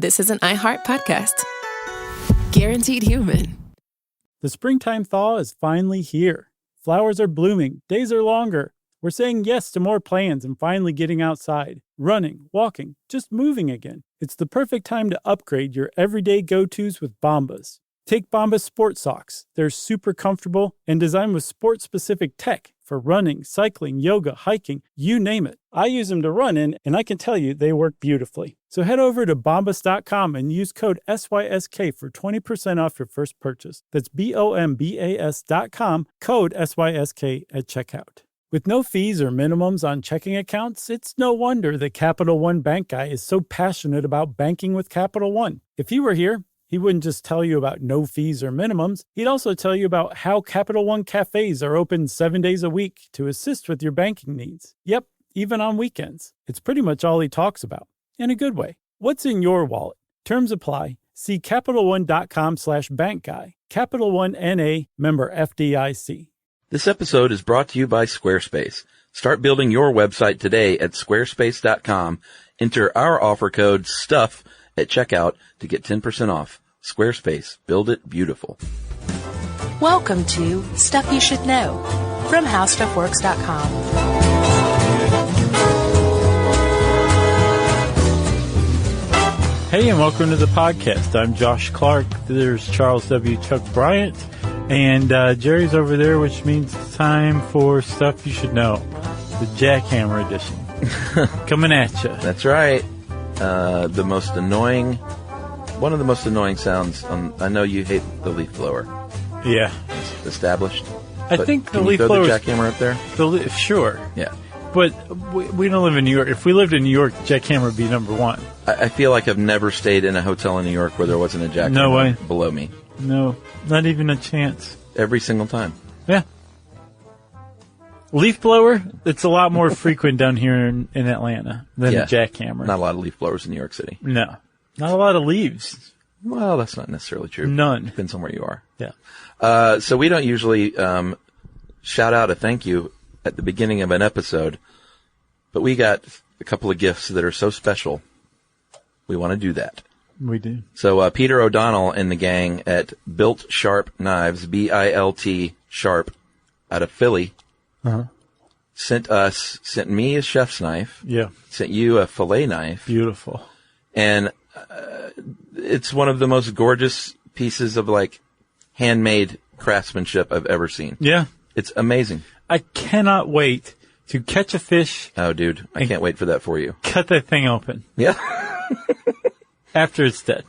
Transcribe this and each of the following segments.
this is an iHeart podcast. Guaranteed human. The springtime thaw is finally here. Flowers are blooming. Days are longer. We're saying yes to more plans and finally getting outside, running, walking, just moving again. It's the perfect time to upgrade your everyday go-tos with Bombas. Take Bombas sport socks. They're super comfortable and designed with sport-specific tech for running, cycling, yoga, hiking, you name it. I use them to run in, and I can tell you they work beautifully. So head over to bombas.com and use code SYSK for 20% off your first purchase. That's BOMBAS.com, code SYSK at checkout. With no fees or minimums on checking accounts, it's no wonder the Capital One bank guy is so passionate about banking with Capital One. If he were here, he wouldn't just tell you about no fees or minimums. He'd also tell you about how Capital One cafes are open 7 days a week to assist with your banking needs. Yep, even on weekends. It's pretty much all he talks about, in a good way. What's in your wallet? Terms apply. See CapitalOne.com/bankguy. Capital One N.A., member FDIC. This episode is brought to you by Squarespace. Start building your website today at squarespace.com. Enter our offer code STUFF at checkout to get 10% off. Squarespace. Build it beautiful. Welcome to Stuff You Should Know from HowStuffWorks.com. Hey, and welcome to the podcast. I'm Josh Clark. There's Charles W. Chuck Bryant. And Jerry's over there, which means it's time for Stuff You Should Know, the Jackhammer edition. Coming at you. That's right. One of the most annoying sounds. I know you hate the leaf blower. Yeah. It's established. I think the leaf blower. blower. The jackhammer up there? Sure. Yeah. But we don't live in New York. If we lived in New York, jackhammer would be number one. I feel like I've never stayed in a hotel in New York where there wasn't a jackhammer No way. below me. No, not even a chance. Every single time. Yeah. Leaf blower, it's a lot more frequent down here in Atlanta than a jackhammer. Not a lot of leaf blowers in New York City. No. Not a lot of leaves. Well, that's not necessarily true. None. Depends on where you are. Yeah. So we don't usually shout out a thank you at the beginning of an episode, but we got a couple of gifts that are so special, we want to do that. We do. So Peter O'Donnell and the gang at Built Sharp Knives, BILT Sharp, out of Philly, sent me a chef's knife. Yeah. Sent you a fillet knife. Beautiful. And it's one of the most gorgeous pieces of like handmade craftsmanship I've ever seen. Yeah. It's amazing. I cannot wait to catch a fish. Oh, dude, I can't wait for that for you. Cut that thing open. Yeah. After it's dead.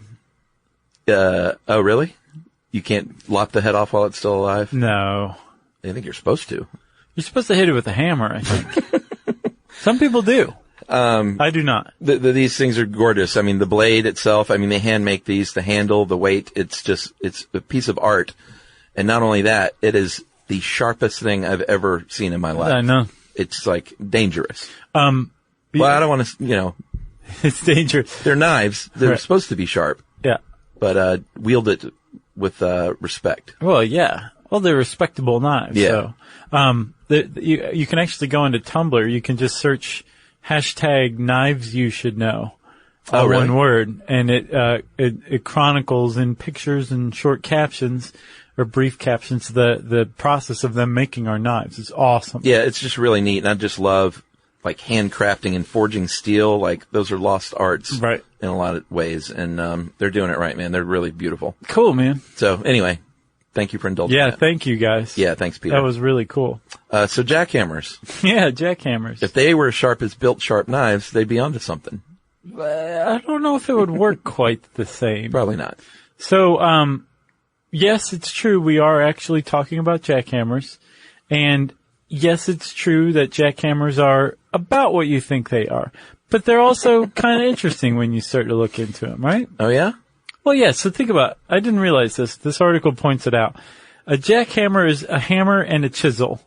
Oh, really? You can't lop the head off while it's still alive? No. I think you're supposed to. You're supposed to hit it with a hammer, I think. Some people do. I do not. These things are gorgeous. I mean, the blade itself, they hand make these, the handle, the weight, it's a piece of art. And not only that, it is the sharpest thing I've ever seen in my life. I know. It's like dangerous. Well, I don't want to, It's dangerous. They're knives. They're supposed to be sharp. Yeah. But wield it with respect. Well, yeah. Well, they're respectable knives. Yeah. So, you can actually go into Tumblr. You can just search hashtag knives you should know. Oh, really? One word. And it chronicles in pictures and short captions or brief captions the process of them making our knives. It's awesome. Yeah, it's just really neat. And I just love like handcrafting and forging steel. Like those are lost arts. Right. In a lot of ways. And they're doing it right, man. They're really beautiful. Cool, man. So anyway, thank you for indulging. Yeah, that. Thank you guys. Yeah, thanks, Peter. That was really cool. So jackhammers. Yeah, jackhammers. If they were as sharp as Built Sharp knives, they'd be onto something. I don't know if it would work quite the same. Probably not. So, yes, it's true. We are actually talking about jackhammers. And yes, it's true that jackhammers are about what you think they are. But they're also kind of interesting when you start to look into them, right? Oh, yeah? Well, yeah. So think about it. I didn't realize this. This article points it out. A jackhammer is a hammer and a chisel.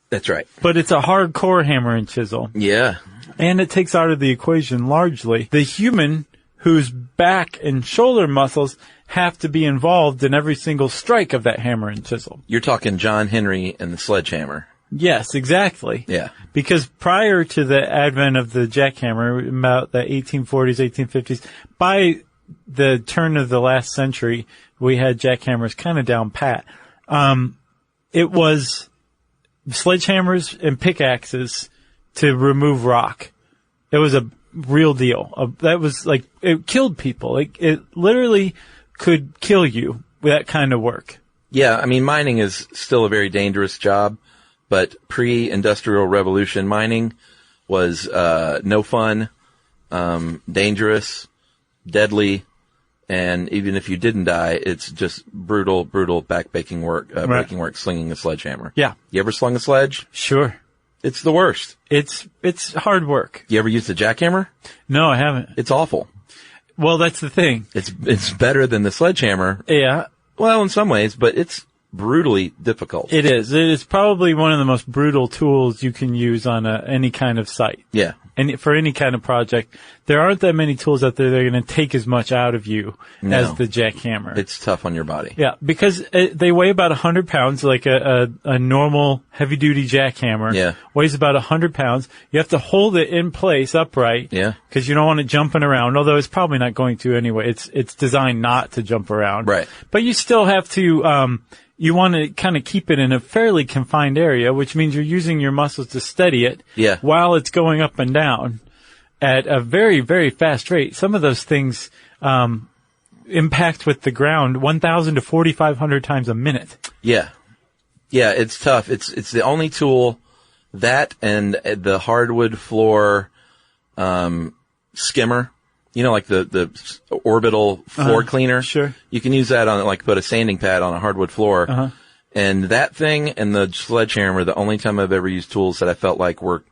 That's right. But it's a hardcore hammer and chisel. Yeah. And it takes out of the equation largely the human whose back and shoulder muscles have to be involved in every single strike of that hammer and chisel. You're talking John Henry and the sledgehammer. Yes, exactly. Yeah. Because prior to the advent of the jackhammer, about the 1840s, 1850s, by the turn of the last century, we had jackhammers kind of down pat. It was sledgehammers and pickaxes to remove rock. It was a real deal. That was like, it killed people. It literally could kill you with that kind of work. Yeah, I mean, mining is still a very dangerous job, but pre-industrial revolution mining was no fun, dangerous, deadly, and even if you didn't die, it's just brutal breaking work, slinging a sledgehammer. Yeah. You ever slung a sledge? Sure. It's the worst. It's hard work. You ever used a jackhammer? No, I haven't. It's awful. Well, that's the thing. It's better than the sledgehammer. Yeah. Well, in some ways, but it's brutally difficult. It is. It is probably one of the most brutal tools you can use on any kind of site. Yeah. And for any kind of project, there aren't that many tools out there that are going to take as much out of you as the jackhammer. It's tough on your body. Yeah, because they weigh about 100 pounds, like a normal heavy-duty jackhammer. Yeah. Weighs about 100 pounds. You have to hold it in place upright. Yeah. Because you don't want it jumping around, although it's probably not going to anyway. It's designed not to jump around. Right. But you still have to, you want to kind of keep it in a fairly confined area, which means you're using your muscles to steady it while it's going up and down at a very, very fast rate. Some of those things impact with the ground 1,000 to 4,500 times a minute. Yeah. Yeah, it's tough. It's the only tool, that and the hardwood floor skimmer. You know, like the orbital floor cleaner? Sure. You can use that on, like, put a sanding pad on a hardwood floor. And that thing and the sledgehammer, the only time I've ever used tools that I felt like were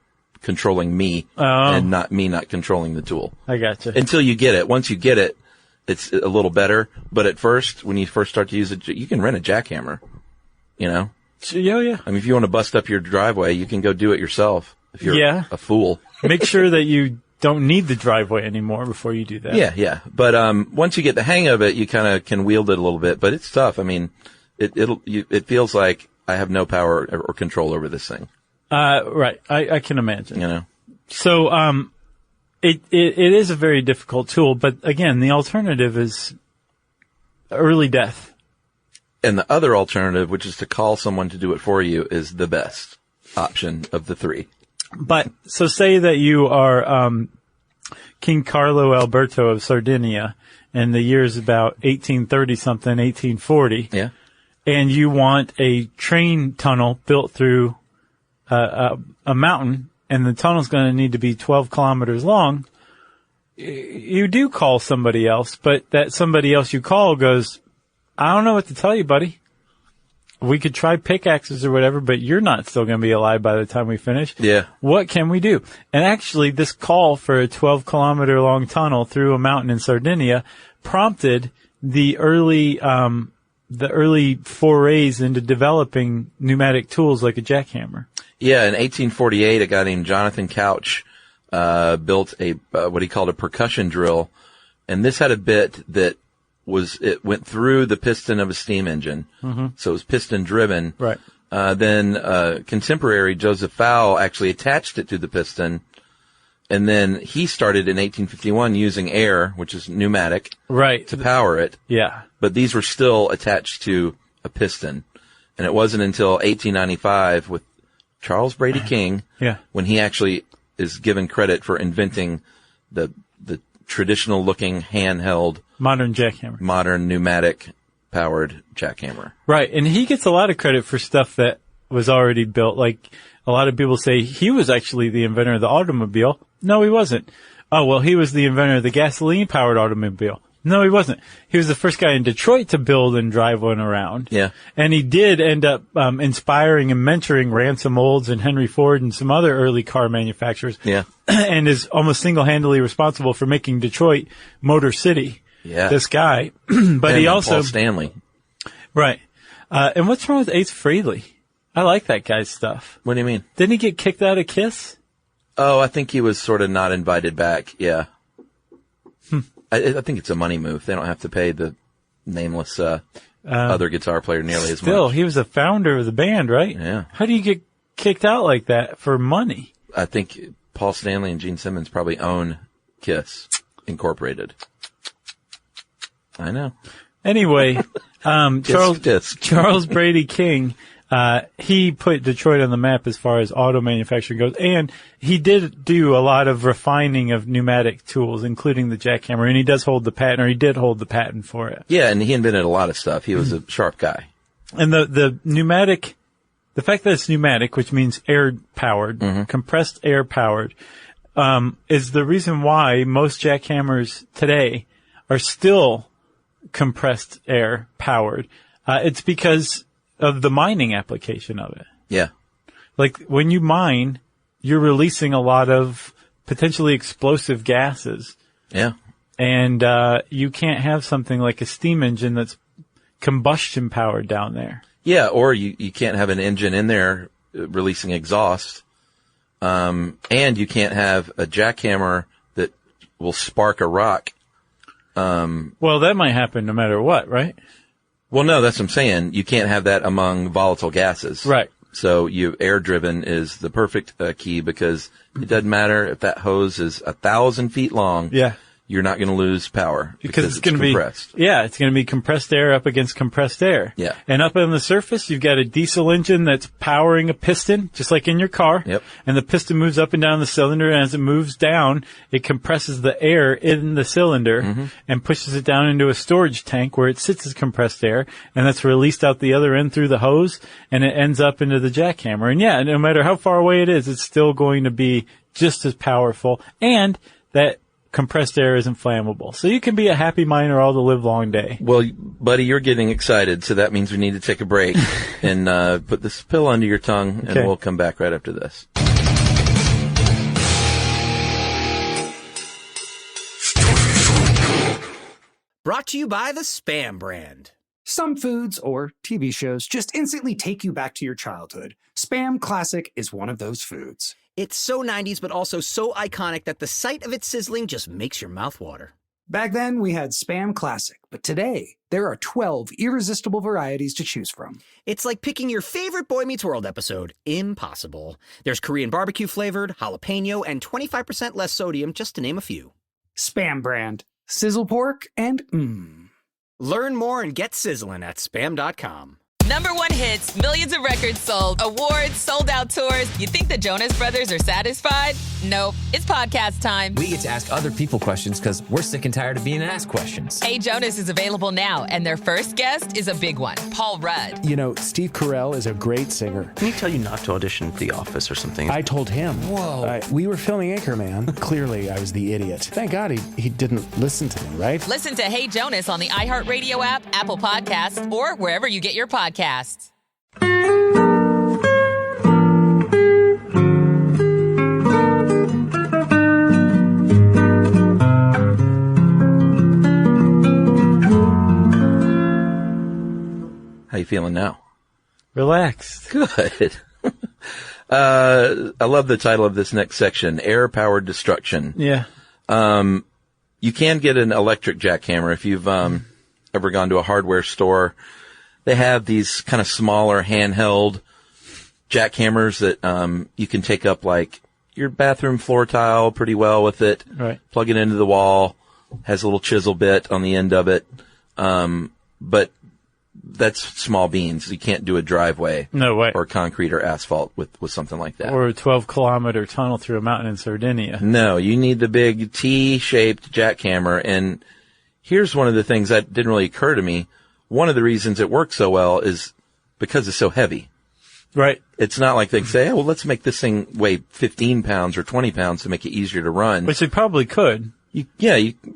controlling me and not me not controlling the tool. I gotcha. Until you get it. Once you get it, it's a little better. But at first, when you first start to use it, you can rent a jackhammer, you know? Yeah. I mean, if you want to bust up your driveway, you can go do it yourself if you're a fool. Make sure that you don't need the driveway anymore before you do that. Yeah. But once you get the hang of it, you kind of can wield it a little bit. But it's tough. I mean, it feels like I have no power or control over this thing. Right. I can imagine. You know. So it is a very difficult tool, but again, the alternative is early death. And the other alternative, which is to call someone to do it for you, is the best option of the three. But, so say that you are, King Carlo Alberto of Sardinia, and the year's about 1830 something, 1840. Yeah. And you want a train tunnel built through, a mountain, and the tunnel's going to need to be 12 kilometers long. You do call somebody else, but that somebody else you call goes, I don't know what to tell you, buddy. We could try pickaxes or whatever, but you're not still going to be alive by the time we finish. Yeah. What can we do? And actually, this call for a 12-kilometer long tunnel through a mountain in Sardinia prompted the early forays into developing pneumatic tools like a jackhammer. Yeah, in 1848, a guy named Jonathan Couch built a what he called a percussion drill, and this had a bit that it went through the piston of a steam engine. So it was piston driven. Right. Then contemporary Joseph Fowle actually attached it to the piston, and then he started in 1851 using air, which is pneumatic, to power it. Yeah. But these were still attached to a piston. And it wasn't until 1895 with Charles Brady King when he actually is given credit for inventing the traditional looking handheld modern jackhammer, modern pneumatic powered jackhammer. Right. And he gets a lot of credit for stuff that was already built. Like a lot of people say he was actually the inventor of the automobile. No, he wasn't. Oh, well, he was the inventor of the gasoline powered automobile. No, he wasn't. He was the first guy in Detroit to build and drive one around. Yeah. And he did end up inspiring and mentoring Ransom Olds and Henry Ford and some other early car manufacturers. Yeah. And is almost single-handedly responsible for making Detroit Motor City. Yeah. This guy. But he also... Paul Stanley. Right. And what's wrong with Ace Frehley? I like that guy's stuff. What do you mean? Didn't he get kicked out of KISS? Oh, I think he was sort of not invited back. Yeah. I think it's a money move. They don't have to pay the nameless other guitar player nearly as much. Still, he was a founder of the band, right? Yeah. How do you get kicked out like that for money. I think Paul Stanley and Gene Simmons probably own KISS Incorporated. I know. Anyway, Kiss. Charles Brady King, he put Detroit on the map as far as auto manufacturing goes, and he did do a lot of refining of pneumatic tools, including the jackhammer, and he did hold the patent for it. Yeah, and he invented a lot of stuff. He was a sharp guy. And the pneumatic, the fact that it's pneumatic, which means air-powered, compressed air-powered, is the reason why most jackhammers today are still compressed air-powered. It's because of the mining application of it. Yeah. Like, when you mine, you're releasing a lot of potentially explosive gases. Yeah. And you can't have something like a steam engine that's combustion powered down there. Yeah, or you can't have an engine in there releasing exhaust. And you can't have a jackhammer that will spark a rock. Well, that might happen no matter what, right? Well, no, that's what I'm saying. You can't have that among volatile gases. Right. So air driven is the perfect key, because it doesn't matter if that hose is 1,000 feet long. Yeah. You're not going to lose power because it's going to be compressed. Yeah, it's going to be compressed air up against compressed air. Yeah. And up on the surface, you've got a diesel engine that's powering a piston, just like in your car. Yep. And the piston moves up and down the cylinder, and as it moves down, it compresses the air in the cylinder and pushes it down into a storage tank where it sits as compressed air, and that's released out the other end through the hose, and it ends up into the jackhammer. And yeah, no matter how far away it is, it's still going to be just as powerful, and that compressed air isn't flammable. So you can be a happy miner all the live long day. Well, buddy, you're getting excited, so that means we need to take a break and put this pill under your tongue, and we'll come back right after this. Brought to you by the Spam brand. Some foods or TV shows just instantly take you back to your childhood. Spam Classic is one of those foods. It's so 90s, but also so iconic that the sight of it sizzling just makes your mouth water. Back then, we had Spam Classic, but today, there are 12 irresistible varieties to choose from. It's like picking your favorite Boy Meets World episode. Impossible. There's Korean barbecue flavored, jalapeno, and 25% less sodium, just to name a few. Spam brand. Sizzle pork and Learn more and get sizzling at spam.com. #1 hits, millions of records sold, awards, sold-out tours. You think the Jonas Brothers are satisfied? Nope. It's podcast time. We get to ask other people questions because we're sick and tired of being asked questions. Hey Jonas is available now, and their first guest is a big one, Paul Rudd. You know, Steve Carell is a great singer. Didn't he tell you not to audition for The Office or something? I told him. Whoa. We were filming Anchorman. Clearly, I was the idiot. Thank God he didn't listen to me, right? Listen to Hey Jonas on the iHeartRadio app, Apple Podcasts, or wherever you get your podcasts. How you feeling now? Relaxed. Good. I love the title of this next section, Air-Powered Destruction. Yeah. You can get an electric jackhammer if you've ever gone to a hardware store. They have these kind of smaller handheld jackhammers that you can take up like your bathroom floor tile pretty well with it. Right. Plug it into the wall. Has a little chisel bit on the end of it. But that's small beans. You can't do a driveway. No way. Or concrete or asphalt with something like that. Or a 12-kilometer tunnel through a mountain in Sardinia. No, you need the big T-shaped jackhammer. And here's one of the things that didn't really occur to me. One of the reasons it works so well is because it's so heavy. Right. It's not like they say, well, let's make this thing weigh 15 pounds or 20 pounds to make it easier to run. Which they probably could. You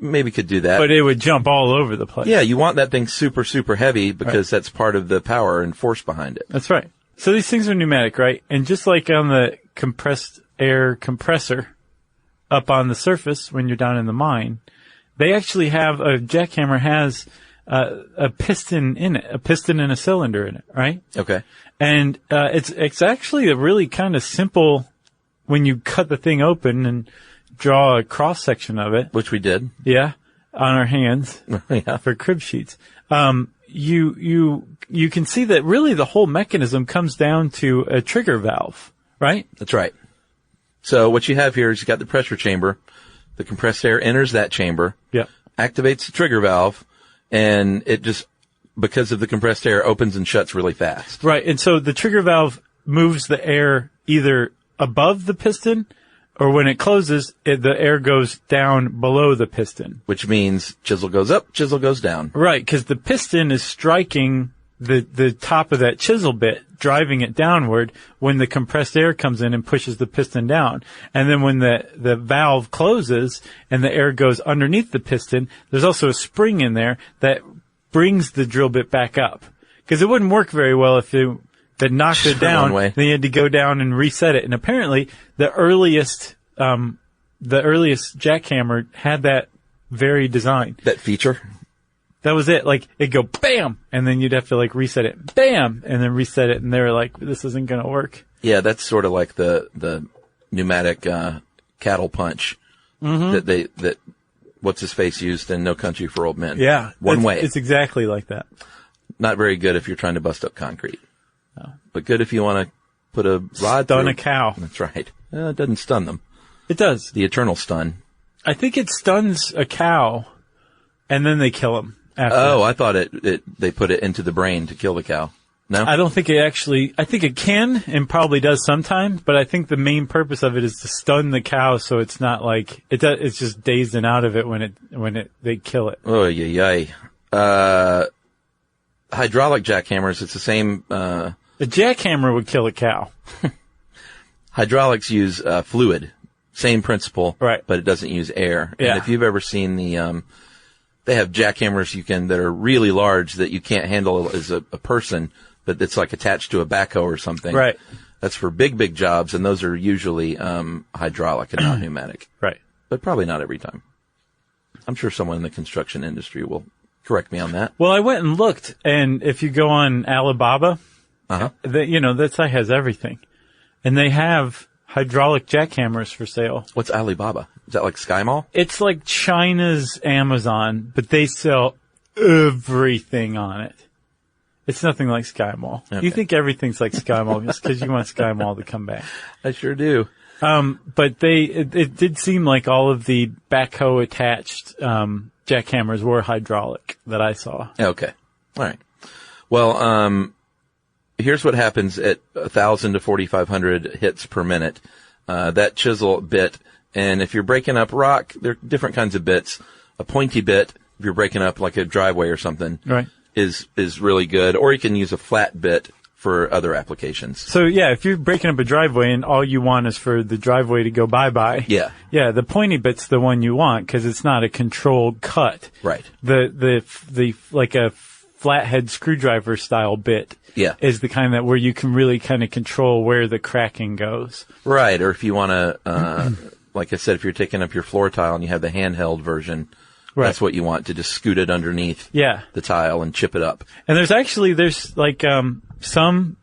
maybe could do that. But it would jump all over the place. Yeah, you want that thing super, super heavy because that's part of the power and force behind it. That's right. So these things are pneumatic, right? And just like on the compressed air compressor up on the surface when you're down in the mine, they actually have a jackhammer has a piston in it, a piston and a cylinder in it, right? Okay. And it's actually a really kind of simple when you cut the thing open and draw a cross section of it. Which we did. Yeah. On our hands. Yeah. For crib sheets. You can see that really the whole mechanism comes down to a trigger valve. right? That's right. So what you have here is you got the pressure chamber. The compressed air enters that chamber. Yeah. Activates the trigger valve, and it just, because of the compressed air, opens and shuts really fast. Right. And so the trigger valve moves the air either above the piston, or when it closes, the air goes down below the piston. Which means chisel goes up, chisel goes down. Right, because the piston is striking the top of that chisel bit, driving it downward when the compressed air comes in and pushes the piston down. And then when the valve closes and the air goes underneath the piston, there's also a spring in there that brings the drill bit back up. Because it wouldn't work very well if you that knocked it down, then you had to go down and reset it. And apparently the earliest jackhammer had that very design. That feature? That was it. Like, it'd go bam, and then you'd have to like reset it, bam, and then reset it, and they were like, this isn't gonna work. Yeah, that's sort of like the pneumatic, cattle punch that what's his face used in No Country for Old Men. Yeah. One way. It's exactly like that. Not very good if you're trying to bust up concrete. No. But good if you want to put a rod Stun through. a cow. That's right. It doesn't stun them. It does. The eternal stun. I think it stuns a cow, and then they kill him after. Oh, I thought they put it into the brain to kill the cow. No? I don't think it actually, I think it can and probably does sometimes, but I think the main purpose of it is to stun the cow so it's not like, it's just dazed and out of it when they kill it. Oh, yay. Hydraulic jackhammers, it's the same, A jackhammer would kill a cow. Hydraulics use, fluid. Same principle. Right. But it doesn't use air. Yeah. And if you've ever seen they have jackhammers that are really large that you can't handle as a person, but it's like attached to a backhoe or something. Right. That's for big jobs, and those are usually, hydraulic and not pneumatic. Right. But probably not every time. I'm sure someone in the construction industry will correct me on that. Well, I went and looked, and if you go on Alibaba, that site has everything. And they have hydraulic jackhammers for sale. What's Alibaba? Is that like Sky Mall? It's like China's Amazon, but they sell everything on it. It's nothing like Sky Mall. Okay. You think everything's like Sky Mall just because you want Sky Mall to come back. I sure do. But it did seem like all of the backhoe attached jackhammers were hydraulic that I saw. Okay. All right. Well, here's what happens at 1,000 to 4,500 hits per minute. That chisel bit, and if you're breaking up rock, there are different kinds of bits. A pointy bit, if you're breaking up like a driveway or something, right, is really good. Or you can use a flat bit for other applications. So yeah, if you're breaking up a driveway and all you want is for the driveway to go bye-bye. Yeah. Yeah, the pointy bit's the one you want because it's not a controlled cut. Right. The like a flathead screwdriver style bit. Yeah. Is the kind that where you can really kind of control where the cracking goes. Right. Or if you want to, like I said, if you're taking up your floor tile and you have the handheld version, right, that's what you want, to just scoot it underneath the tile and chip it up. And there's like, some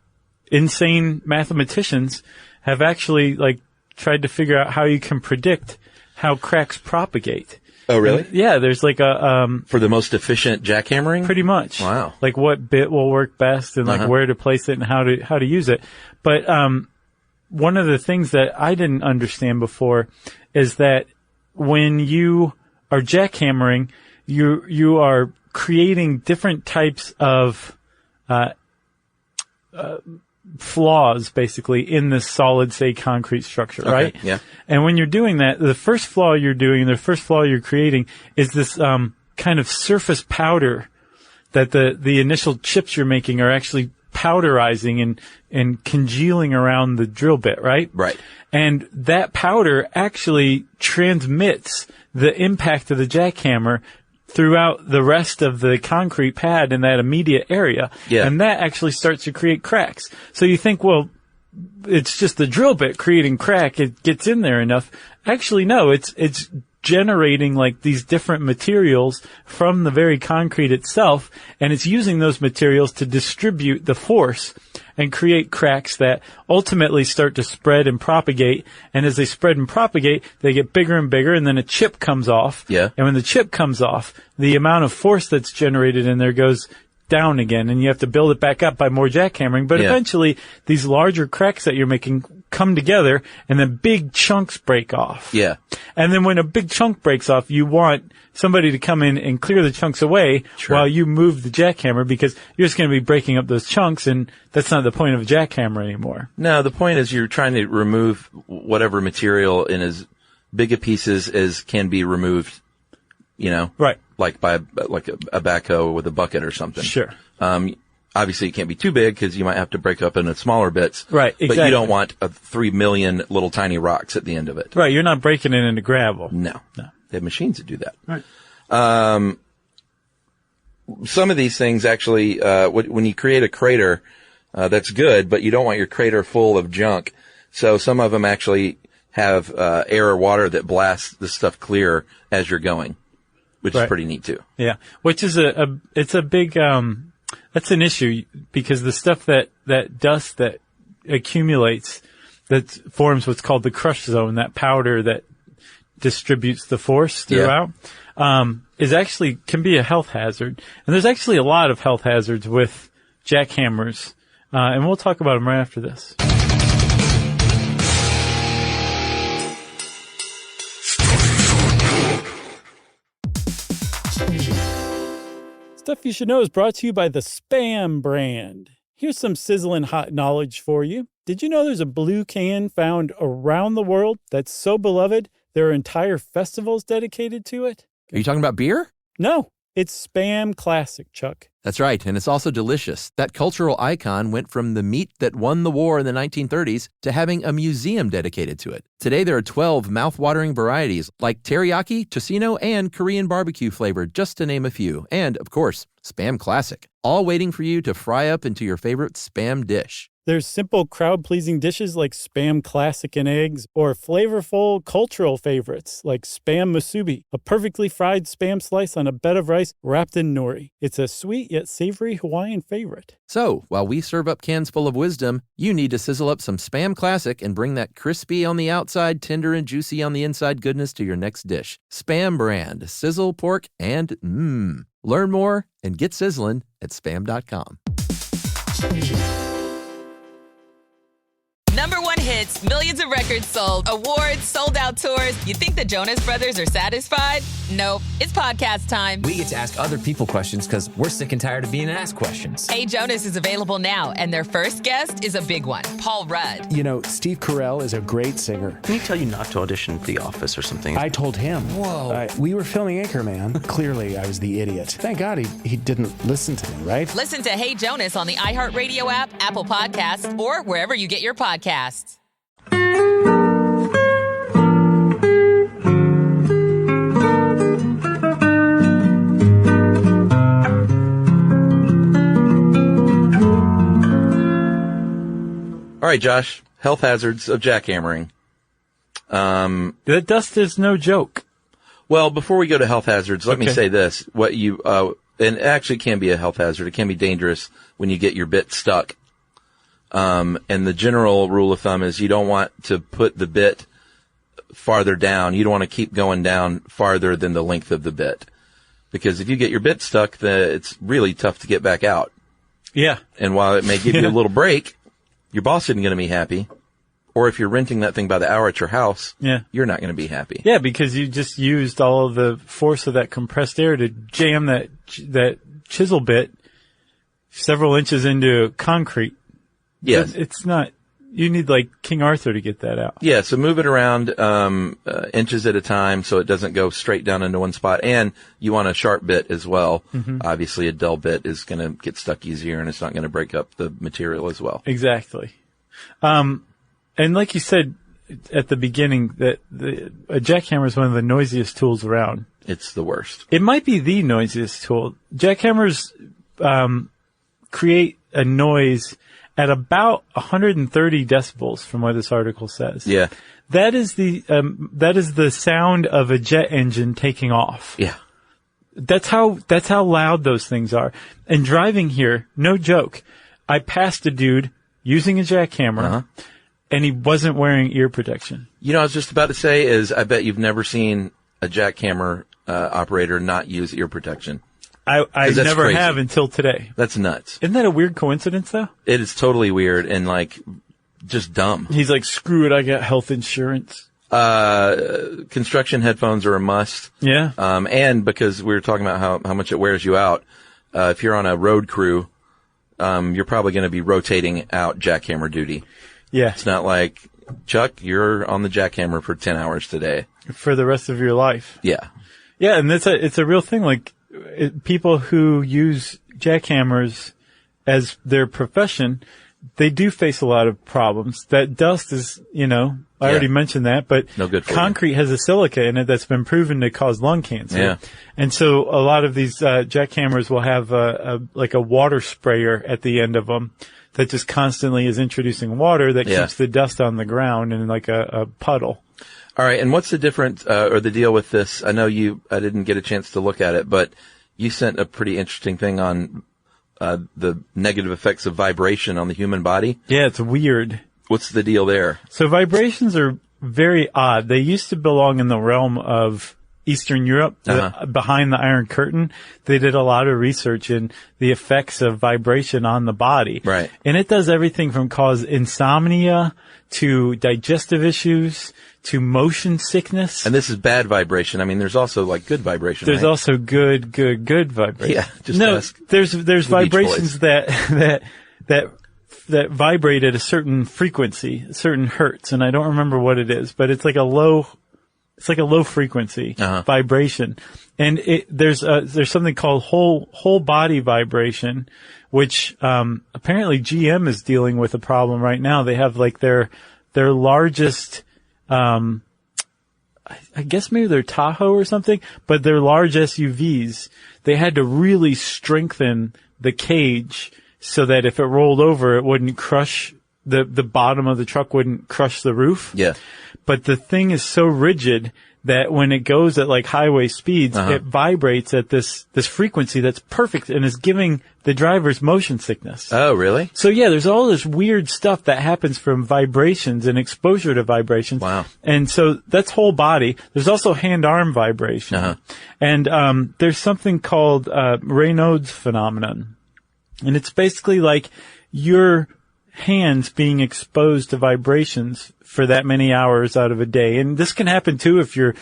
insane mathematicians have actually like tried to figure out how you can predict how cracks propagate. Oh, really? And, yeah, there's like a, for the most efficient jackhammering? Pretty much. Wow. Like what bit will work best and like where to place it and how to use it. But, one of the things that I didn't understand before is that when you are jackhammering, you are creating different types of, flaws basically in this solid, say, concrete structure, right? Yeah. And when you're doing that, the first flaw you're creating is this, kind of surface powder that the initial chips you're making are actually powderizing and congealing around the drill bit, right? Right. And that powder actually transmits the impact of the jackhammer throughout the rest of the concrete pad in that immediate area. Yeah. And that actually starts to create cracks. So you think, well, it's just the drill bit creating crack. It gets in there enough. Actually, no, it's generating like these different materials from the very concrete itself. And it's using those materials to distribute the force and create cracks that ultimately start to spread and propagate. And as they spread and propagate, they get bigger and bigger, and then a chip comes off. Yeah. And when the chip comes off, the amount of force that's generated in there goes down again, and you have to build it back up by more jackhammering. But eventually, these larger cracks that you're making come together and then big chunks break off. Yeah. And then when a big chunk breaks off, you want somebody to come in and clear the chunks away while you move the jackhammer, because you're just going to be breaking up those chunks, and that's not the point of a jackhammer anymore. No, the point is you're trying to remove whatever material in as big a pieces as can be removed, Right. like by a backhoe with a bucket or something. Sure. Obviously it can't be too big because you might have to break up into smaller bits. Right, exactly. But you don't want 3 million little tiny rocks at the end of it. Right, you're not breaking it into gravel. No. They have machines that do that. Right. Some of these things actually, when you create a crater, that's good, but you don't want your crater full of junk. So some of them actually have air or water that blasts the stuff clear as you're going, which is pretty neat too. Yeah, which is it's a big that's an issue, because the stuff that dust that accumulates, that forms what's called the crush zone, that powder that distributes the force throughout, is actually can be a health hazard. And there's actually a lot of health hazards with jackhammers, and we'll talk about them right after this. Stuff You Should Know is brought to you by the Spam brand. Here's some sizzling hot knowledge for you. Did you know there's a blue can found around the world that's so beloved there are entire festivals dedicated to it? Are you talking about beer? No, it's Spam Classic, Chuck. That's right, and it's also delicious. That cultural icon went from the meat that won the war in the 1930s to having a museum dedicated to it. Today there are 12 mouth-watering varieties like teriyaki, tocino, and Korean barbecue flavor, just to name a few. And, of course, Spam Classic, all waiting for you to fry up into your favorite Spam dish. There's simple crowd-pleasing dishes like Spam Classic and eggs, or flavorful cultural favorites like Spam Musubi, a perfectly fried Spam slice on a bed of rice wrapped in nori. It's a sweet yet savory Hawaiian favorite. So, while we serve up cans full of wisdom, you need to sizzle up some Spam Classic and bring that crispy on the outside, tender and juicy on the inside goodness to your next dish. Spam brand, sizzle, pork, and Learn more and get sizzling at Spam.com. #1 hits, millions of records sold, awards, sold out tours. You think the Jonas Brothers are satisfied? Nope. It's podcast time. We get to ask other people questions because we're sick and tired of being asked questions. Hey Jonas is available now, and their first guest is a big one, Paul Rudd. You know, Steve Carell is a great singer. Can he tell you not to audition for The Office or something? I told him. Whoa. We were filming Anchorman. Clearly, I was the idiot. Thank God he didn't listen to me, right? Listen to Hey Jonas on the iHeartRadio app, Apple Podcasts, or wherever you get your podcasts. All right, Josh, health hazards of jackhammering. That dust is no joke. Well, before we go to health hazards, let me say this. What you, and it actually can be a health hazard. It can be dangerous when you get your bit stuck. And the general rule of thumb is you don't want to put the bit farther down. You don't want to keep going down farther than the length of the bit. Because if you get your bit stuck, it's really tough to get back out. Yeah. And while it may give you a little break, your boss isn't going to be happy. Or if you're renting that thing by the hour at your house, you're not going to be happy. Yeah, because you just used all of the force of that compressed air to jam that chisel bit several inches into concrete. Yes. It's not, you need like King Arthur to get that out. Yeah, so move it around inches at a time so it doesn't go straight down into one spot. And you want a sharp bit as well. Mm-hmm. Obviously, a dull bit is going to get stuck easier and it's not going to break up the material as well. Exactly. And like you said at the beginning, that a jackhammer is one of the noisiest tools around. It's the worst. It might be the noisiest tool. Jackhammers create a noise at about 130 decibels, from what this article says. Yeah. That is the sound of a jet engine taking off. Yeah. That's how loud those things are. And driving here, no joke, I passed a dude using a jackhammer, and he wasn't wearing ear protection. You know, I was just about to say is I bet you've never seen a jackhammer operator not use ear protection. I never have until today. That's nuts. Isn't that a weird coincidence, though? It is totally weird, and like just dumb. He's like, screw it, I got health insurance. Construction headphones are a must. Yeah. And because we were talking about how much it wears you out, if you're on a road crew, you're probably going to be rotating out jackhammer duty. Yeah. It's not like, Chuck, you're on the jackhammer for 10 hours today. For the rest of your life. Yeah. Yeah, and it's a real thing. Like, people who use jackhammers as their profession, they do face a lot of problems. That dust is, I already mentioned that, but no good for concrete has a silica in it that's been proven to cause lung cancer. Yeah. And so a lot of these jackhammers will have like a water sprayer at the end of them that just constantly is introducing water that keeps the dust on the ground in like a puddle. All right, and what's the difference or the deal with this? I know I didn't get a chance to look at it, but you sent a pretty interesting thing on the negative effects of vibration on the human body. Yeah, it's weird. What's the deal there? So vibrations are very odd. They used to belong in the realm of Eastern Europe, behind the Iron Curtain. They did a lot of research in the effects of vibration on the body. Right. And it does everything from cause insomnia to digestive issues to motion sickness. And this is bad vibration. I mean, there's also like good vibration. There's right? also good vibration. Yeah. Just ask there's the vibrations that vibrate at a certain frequency, a certain hertz, and I don't remember what it is, but it's like a low frequency vibration. And there's something called whole body vibration, which apparently GM is dealing with a problem right now. They have like their largest, I guess maybe they're Tahoe or something, but their large SUVs, they had to really strengthen the cage so that if it rolled over, it wouldn't crush the bottom of the truck, wouldn't crush the roof. Yeah. But the thing is so rigid that when it goes at like highway speeds, it vibrates at this frequency that's perfect and is giving the drivers motion sickness. Oh, really? So yeah, there's all this weird stuff that happens from vibrations and exposure to vibrations. Wow. And so that's whole body. There's also hand-arm vibration. And there's something called Raynaud's phenomenon. And it's basically like your hands being exposed to vibrations for that many hours out of a day. And this can happen too if you're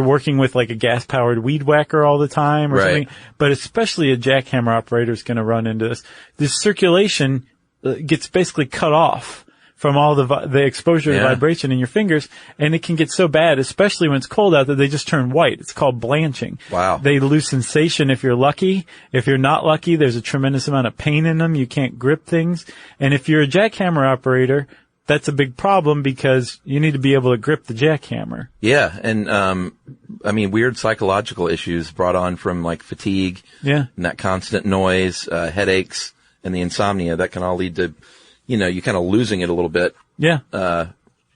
working with like a gas powered weed whacker all the time or something. But especially a jackhammer operator is going to run into this. This circulation gets basically cut off from all the exposure to vibration in your fingers, and it can get so bad, especially when it's cold out, that they just turn white. It's called blanching. Wow. They lose sensation if you're lucky. If you're not lucky, there's a tremendous amount of pain in them. You can't grip things. And if you're a jackhammer operator, that's a big problem because you need to be able to grip the jackhammer. Yeah, and I mean, weird psychological issues brought on from like fatigue, and that constant noise, headaches, and the insomnia that can all lead to, you kind of losing it a little bit. Yeah. I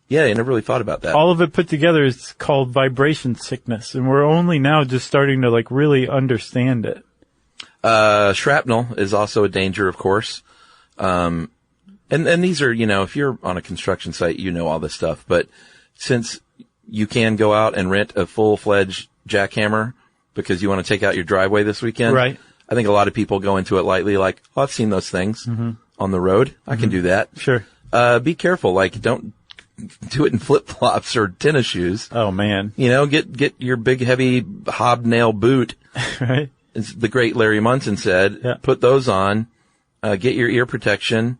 never really thought about that. All of it put together is called vibration sickness, and we're only now just starting to like really understand it. Shrapnel is also a danger, of course. And these are, if you're on a construction site, all this stuff. But since you can go out and rent a full-fledged jackhammer because you want to take out your driveway this weekend, right? I think a lot of people go into it lightly, like, oh, I've seen those things on the road. I can do that. Sure. Be careful. Like, don't do it in flip-flops or tennis shoes. Oh, man. Get your big, heavy hobnail boot. Right. As the great Larry Munson said, put those on, get your ear protection,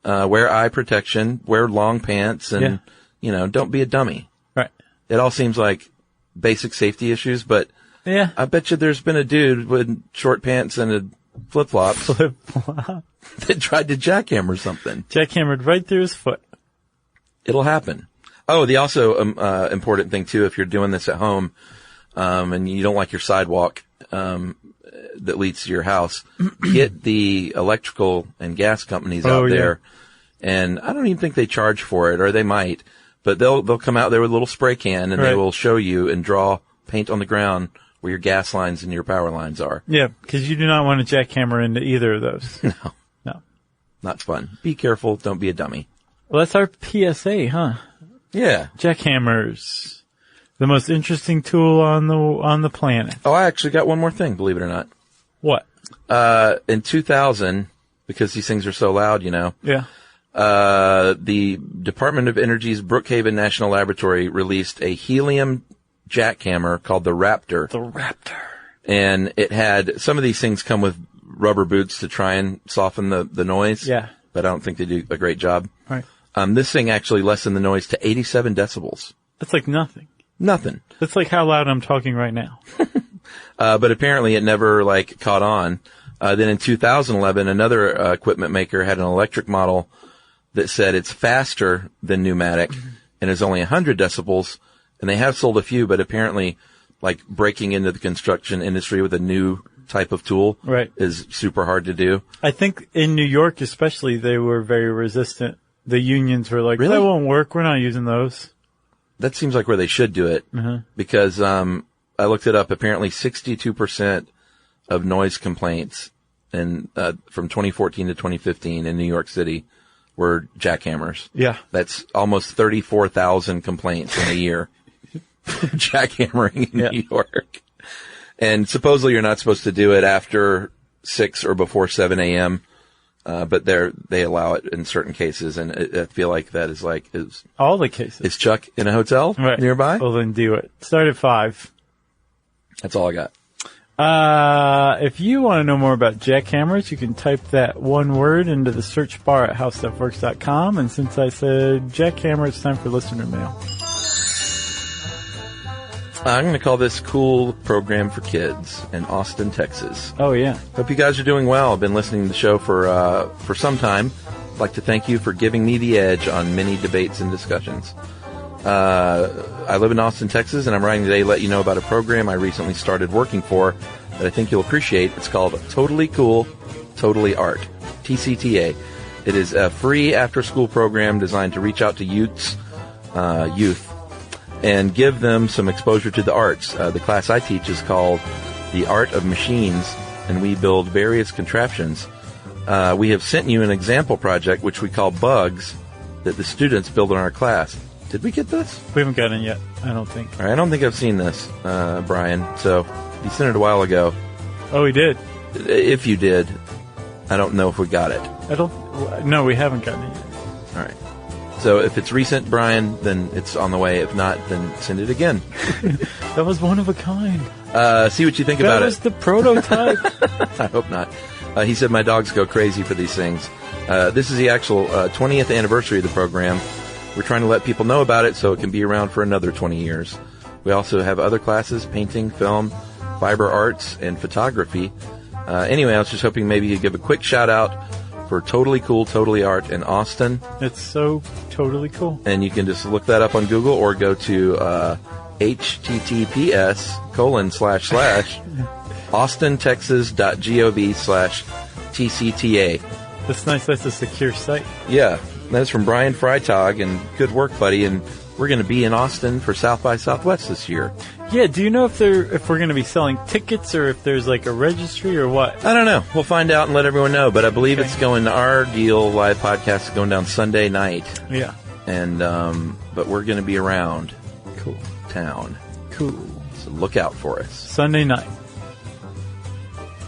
wear eye protection, wear long pants, and, don't be a dummy. Right. It all seems like basic safety issues, but I bet you there's been a dude with short pants and a flip-flops that tried to jackhammer something. Jackhammered right through his foot. It'll happen. Oh, the also important thing, too, if you're doing this at home and you don't like your sidewalk that leads to your house, get the electrical and gas companies out there. And I don't even think they charge for it, or they might, but they'll come out there with a little spray can and they will show you and draw paint on the ground where your gas lines and your power lines are. Yeah, because you do not want to jackhammer into either of those. No. Not fun. Be careful. Don't be a dummy. Well, that's our PSA, huh? Yeah. Jackhammers. The most interesting tool on the planet. Oh, I actually got one more thing, believe it or not. What? In 2000, because these things are so loud, Yeah. The Department of Energy's Brookhaven National Laboratory released a helium jackhammer called the Raptor. The Raptor. And it had, some of these things come with rubber boots to try and soften the noise. Yeah. But I don't think they do a great job. Right. This thing actually lessened the noise to 87 decibels. That's like nothing. Nothing. That's like how loud I'm talking right now. But apparently it never, caught on. Then in 2011, another equipment maker had an electric model that said it's faster than pneumatic and is only 100 decibels. And they have sold a few, but apparently, breaking into the construction industry with a new type of tool is super hard to do. I think in New York especially, they were very resistant. The unions were like, Really? That won't work. We're not using those. That seems like where they should do it. Because I looked it up. Apparently 62% of noise complaints from 2014 to 2015 in New York City were jackhammers. Yeah. That's almost 34,000 complaints in a year. Jackhammering in New York. And supposedly you're not supposed to do it after 6 or before 7 a.m. But they allow it in certain cases. And I feel like that is all the cases. Is Chuck in a hotel nearby? Well, then do it. Start at 5. That's all I got. If you want to know more about jackhammers, you can type that one word into the search bar at howstuffworks.com. And since I said jackhammer, it's time for listener mail. I'm going to call this Cool Program for Kids in Austin, Texas. Oh, yeah. Hope you guys are doing well. I've been listening to the show for some time. I'd like to thank you for giving me the edge on many debates and discussions. I live in Austin, Texas, and I'm writing today to let you know about a program I recently started working for that I think you'll appreciate. It's called Totally Cool, Totally Art, TCTA. It is a free after-school program designed to reach out to youth, and give them some exposure to the arts. The class I teach is called The Art of Machines, and we build various contraptions. We have sent you an example project, which we call Bugs, that the students build in our class. Did we get this? We haven't gotten it yet, I don't think. All right, I don't think I've seen this, Brian. So you sent it a while ago. Oh, we did? If you did, I don't know if we got it. No, we haven't gotten it yet. All right. So if it's recent, Brian, then it's on the way. If not, then send it again. That was one of a kind. See what you think about it. That was the prototype. I hope not. He said my dogs go crazy for these things. This is the actual 20th anniversary of the program. We're trying to let people know about it so it can be around for another 20 years. We also have other classes, painting, film, fiber arts, and photography. Anyway, I was just hoping maybe you'd give a quick shout out for Totally Cool, Totally Art in Austin. It's so totally cool. And you can just look that up on Google or go to austintexas.gov/TCTA. That's nice. That's a secure site. Yeah. That's from Brian Freitag, and good work, buddy. And we're going to be in Austin for South by Southwest this year. Yeah, do you know if we're going to be selling tickets or if there's a registry or what? I don't know. We'll find out and let everyone know. But I believe it's going. Our deal live podcast is going down Sunday night. Yeah. And but we're going to be around. Cool. Town. Cool. So look out for us. Sunday night.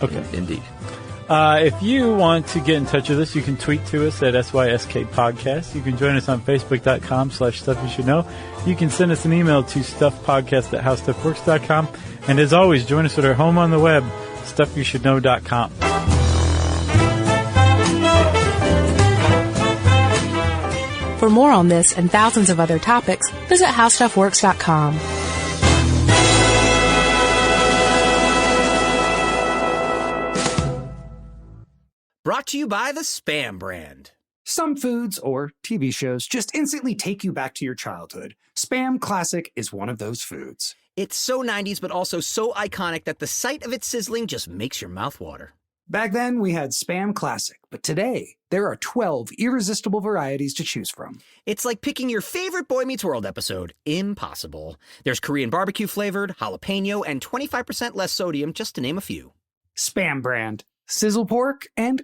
Okay. Indeed. If you want to get in touch with us, you can tweet to us at SYSK Podcast. You can join us on Facebook.com/StuffYouShouldKnow. You can send us an email to StuffPodcast@HowStuffWorks.com. And as always, join us at our home on the web, StuffYouShouldKnow.com. For more on this and thousands of other topics, visit HowStuffWorks.com. Brought to you by the Spam brand. Some foods or TV shows just instantly take you back to your childhood. Spam Classic is one of those foods. It's so 90s, but also so iconic that the sight of it sizzling just makes your mouth water. Back then, we had Spam Classic, but today, there are 12 irresistible varieties to choose from. It's like picking your favorite Boy Meets World episode. Impossible. There's Korean barbecue flavored, jalapeno, and 25% less sodium, just to name a few. Spam brand. Sizzle pork and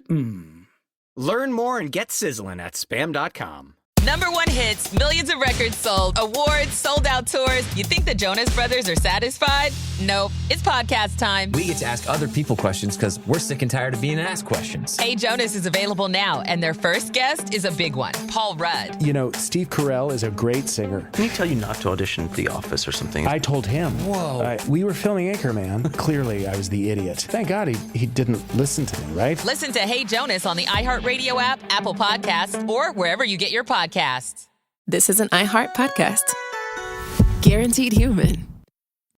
Learn more and get sizzling at Spam.com. #1 hits, millions of records sold, awards, sold-out tours. You think the Jonas Brothers are satisfied? Nope. It's podcast time. We get to ask other people questions because we're sick and tired of being asked questions. Hey Jonas is available now, and their first guest is a big one, Paul Rudd. You know, Steve Carell is a great singer. Can he tell you not to audition for The Office or something? I told him. Whoa. We were filming Anchorman. Clearly, I was the idiot. Thank God he didn't listen to me, right? Listen to Hey Jonas on the iHeartRadio app, Apple Podcasts, or wherever you get your podcasts. This is an iHeart podcast. Guaranteed human.